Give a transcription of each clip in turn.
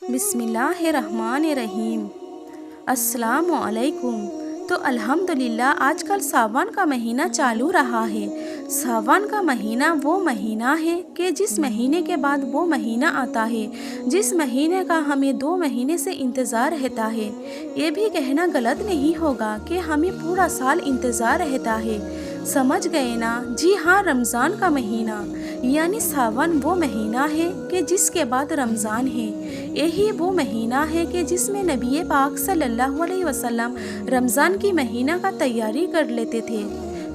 بسم اللہ الرحمن الرحیم۔ السلام علیکم۔ تو الحمدللہ آج کل ساون کا مہینہ چالو رہا ہے۔ ساون کا مہینہ وہ مہینہ ہے کہ جس مہینے کے بعد وہ مہینہ آتا ہے جس مہینے کا ہمیں 2 مہینے سے انتظار رہتا ہے۔ یہ بھی کہنا غلط نہیں ہوگا کہ ہمیں پورا سال انتظار رہتا ہے۔ سمجھ گئے نا؟ جی ہاں، رمضان کا مہینہ یعنی ساون وہ مہینہ ہے کہ جس کے بعد رمضان ہے۔ یہی وہ مہینہ ہے کہ جس میں نبی پاک صلی اللہ علیہ وسلم رمضان کی مہینہ کا تیاری کر لیتے تھے۔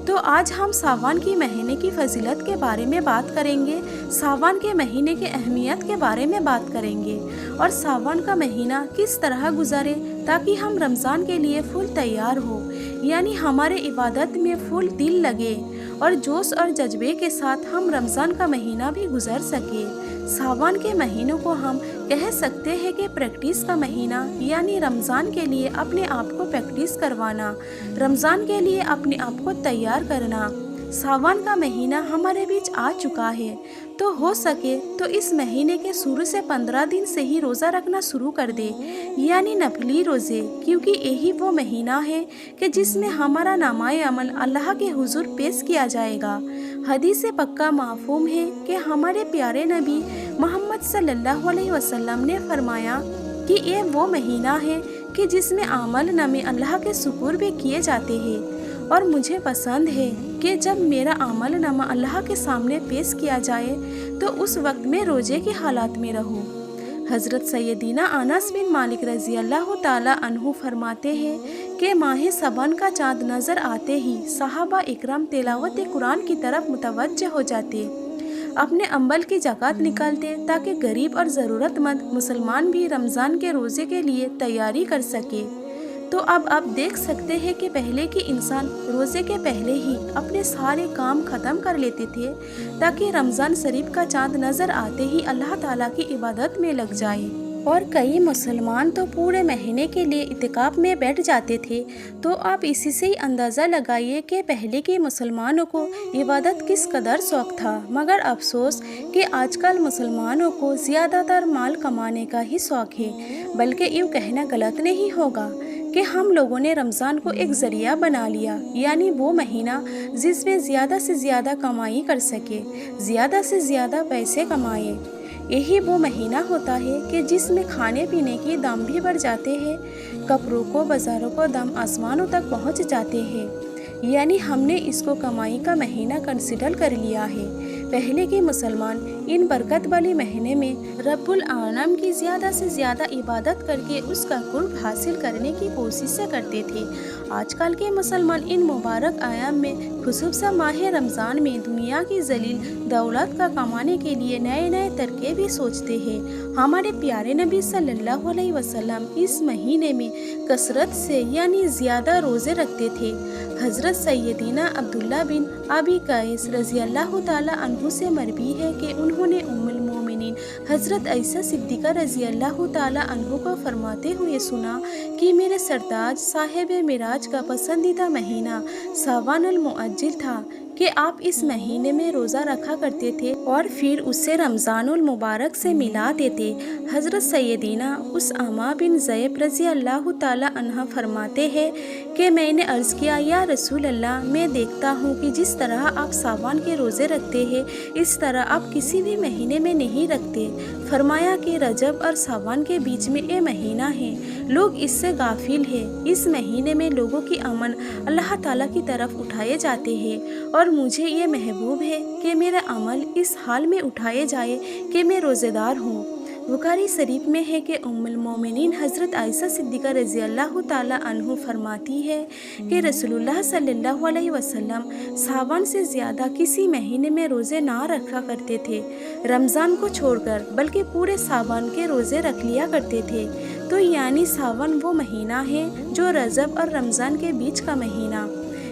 تو آج ہم ساون کے مہینے کی فضیلت کے بارے میں بات کریں گے، ساون کے مہینے کی اہمیت کے بارے میں بات کریں گے، اور ساون کا مہینہ کس طرح گزارے تاکہ ہم رمضان کے لیے فل تیار ہو، یعنی ہمارے عبادت میں فل دل لگے اور جوش اور جذبے کے ساتھ ہم رمضان کا مہینہ بھی گزار سکے۔ ساون کے مہینوں کو ہم کہہ سکتے ہیں کہ پریکٹس کا مہینہ، یعنی رمضان کے لیے اپنے آپ کو پریکٹس کروانا، رمضان کے لیے اپنے آپ کو تیار کرنا۔ ساون کا مہینہ ہمارے بیچ آ چکا ہے، تو ہو سکے تو اس مہینے کے شروع سے 15 دن سے ہی روزہ رکھنا شروع کر دے، یعنی نفلی روزے، کیونکہ یہی وہ مہینہ ہے کہ جس میں ہمارا نامۂ عمل اللہ کے حضور پیش کیا جائے گا۔ حدیث پکا مفہوم ہے کہ ہمارے پیارے نبی محمد صلی اللہ علیہ وسلم نے فرمایا کہ یہ وہ مہینہ ہے کہ جس میں عمل نامے اللہ کے شکر بھی کیے جاتے ہیں، اور مجھے پسند ہے کہ جب میرا عمل نامہ اللہ کے سامنے پیش کیا جائے تو اس وقت میں روزے کی حالت میں رہوں۔ حضرت سیدنا انس بن مالک رضی اللہ تعالی عنہ فرماتے ہیں کہ ماہ سبن کا چاند نظر آتے ہی صحابہ اکرام تلاوت قرآن کی طرف متوجہ ہو جاتے، اپنے اموال کی زکوٰۃ نکالتے تاکہ غریب اور ضرورت مند مسلمان بھی رمضان کے روزے کے لیے تیاری کر سکے۔ تو اب آپ دیکھ سکتے ہیں کہ پہلے کے انسان روزے کے پہلے ہی اپنے سارے کام ختم کر لیتے تھے تاکہ رمضان شریف کا چاند نظر آتے ہی اللہ تعالیٰ کی عبادت میں لگ جائے، اور کئی مسلمان تو پورے مہینے کے لیے اعتکاف میں بیٹھ جاتے تھے۔ تو آپ اسی سے ہی اندازہ لگائیے کہ پہلے کے مسلمانوں کو عبادت کس قدر شوق تھا، مگر افسوس کہ آج کل مسلمانوں کو زیادہ تر مال کمانے کا ہی شوق ہے۔ بلکہ یوں کہنا غلط نہیں ہوگا کہ ہم لوگوں نے رمضان کو ایک ذریعہ بنا لیا، یعنی وہ مہینہ جس میں زیادہ سے زیادہ کمائی کر سکے، زیادہ سے زیادہ پیسے کمائے۔ یہی وہ مہینہ ہوتا ہے کہ جس میں کھانے پینے کے دام بھی بڑھ جاتے ہیں، کپڑوں کو بازاروں کو دام آسمانوں تک پہنچ جاتے ہیں، یعنی ہم نے اس کو کمائی کا مہینہ کنسیڈر کر لیا ہے۔ پہلے کے مسلمان ان برکت والے مہینے میں رب العالمین کی زیادہ سے زیادہ عبادت کر کے اس کا قرب حاصل کرنے کی کوشش کرتے تھے۔ آج کل کے مسلمان ان مبارک ایام میں، خصوصاً ماہ رمضان میں، دنیا کی ذلیل دولت کا کمانے کے لیے نئے نئے طریقے بھی سوچتے ہیں۔ ہمارے پیارے نبی صلی اللہ علیہ وسلم اس مہینے میں کثرت سے یعنی زیادہ روزے رکھتے تھے۔ حضرت سیدنا عبداللہ بن ابی قیس رضی اللہ تعالی عنہ سے مروی ہے کہ انہوں نے ام المومنین حضرت عائشہ صدیقہ رضی اللہ تعالی عنہ کو فرماتے ہوئے سنا کہ میرے سرتاج صاحب معراج کا پسندیدہ مہینہ ساون المعجل تھا کہ آپ اس مہینے میں روزہ رکھا کرتے تھے اور پھر اسے رمضان المبارک سے ملا دیتے۔ حضرت سیدنا اسامہ بن زید رضی اللہ تعالی عنہ فرماتے ہیں کہ میں نے عرض کیا، یا رسول اللہ، میں دیکھتا ہوں کہ جس طرح آپ ساون کے روزے رکھتے ہیں اس طرح آپ کسی بھی مہینے میں نہیں رکھتے۔ فرمایا کہ رجب اور ساون کے بیچ میں یہ مہینہ ہے، لوگ اس سے غافل ہیں۔ اس مہینے میں لوگوں کی عمل اللہ تعالیٰ کی طرف اٹھائے جاتے ہیں، اور مجھے یہ محبوب ہے کہ میرا عمل اس حال میں اٹھائے جائے کہ میں روزے دار ہوں۔ بخاری شریف میں ہے کہ ام المومنین حضرت عائشہ صدیقہ رضی اللہ تعالی عنہ فرماتی ہے کہ رسول اللہ صلی اللہ علیہ وسلم ساون سے زیادہ کسی مہینے میں روزے نہ رکھا کرتے تھے، رمضان کو چھوڑ کر، بلکہ پورے ساون کے روزے رکھ لیا کرتے تھے۔ تو یعنی ساون وہ مہینہ ہے جو رجب اور رمضان کے بیچ کا مہینہ۔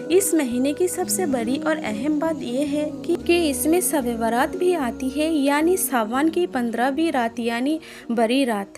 اس مہینے کی سب سے بڑی اور اہم بات یہ ہے کہ اس میں شب برات بھی آتی ہے، یعنی ساون کی 15ویں رات یعنی بڑی رات۔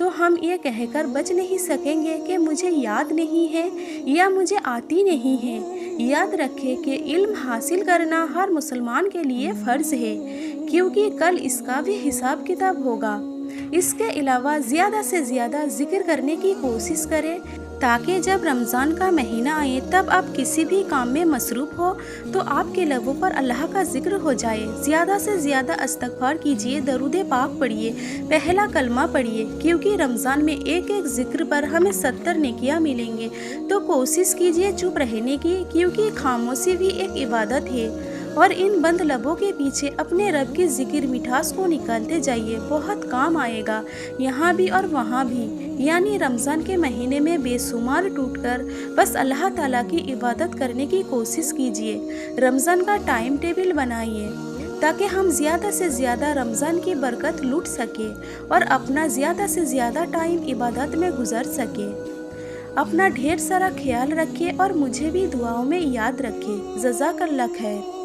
تو ہم یہ کہہ کر بچ نہیں سکیں گے کہ مجھے یاد نہیں ہے یا مجھے آتی نہیں ہے۔ یاد رکھیں کہ علم حاصل کرنا ہر مسلمان کے لیے فرض ہے، کیونکہ کل اس کا بھی حساب کتاب ہوگا۔ اس کے علاوہ زیادہ سے زیادہ ذکر کرنے کی کوشش کریں، تاکہ جب رمضان کا مہینہ آئے تب آپ کسی بھی کام میں مصروف ہو تو آپ کے لبوں پر اللہ کا ذکر ہو جائے۔ زیادہ سے زیادہ استغفار کیجیے، درود پاک پڑھیے، پہلا کلمہ پڑھیے، کیونکہ رمضان میں ایک ایک ذکر پر ہمیں 70 نیکیاں ملیں گے۔ تو کوشش کیجیے چپ رہنے کی، کیونکہ خاموشی بھی ایک عبادت ہے، اور ان بند لبوں کے پیچھے اپنے رب کی ذکر مٹھاس کو نکالتے جائیے، بہت کام آئے گا یہاں بھی اور وہاں بھی۔ یعنی رمضان کے مہینے میں بے شمار ٹوٹ کر بس اللہ تعالیٰ کی عبادت کرنے کی کوشش کیجیے۔ رمضان کا ٹائم ٹیبل بنائیے تاکہ ہم زیادہ سے زیادہ رمضان کی برکت لوٹ سکیں اور اپنا زیادہ سے زیادہ ٹائم عبادت میں گزار سکیں۔ اپنا ڈھیر سارا خیال رکھیے اور مجھے بھی دعاؤں میں یاد رکھیں۔ جزاک اللہ خیر۔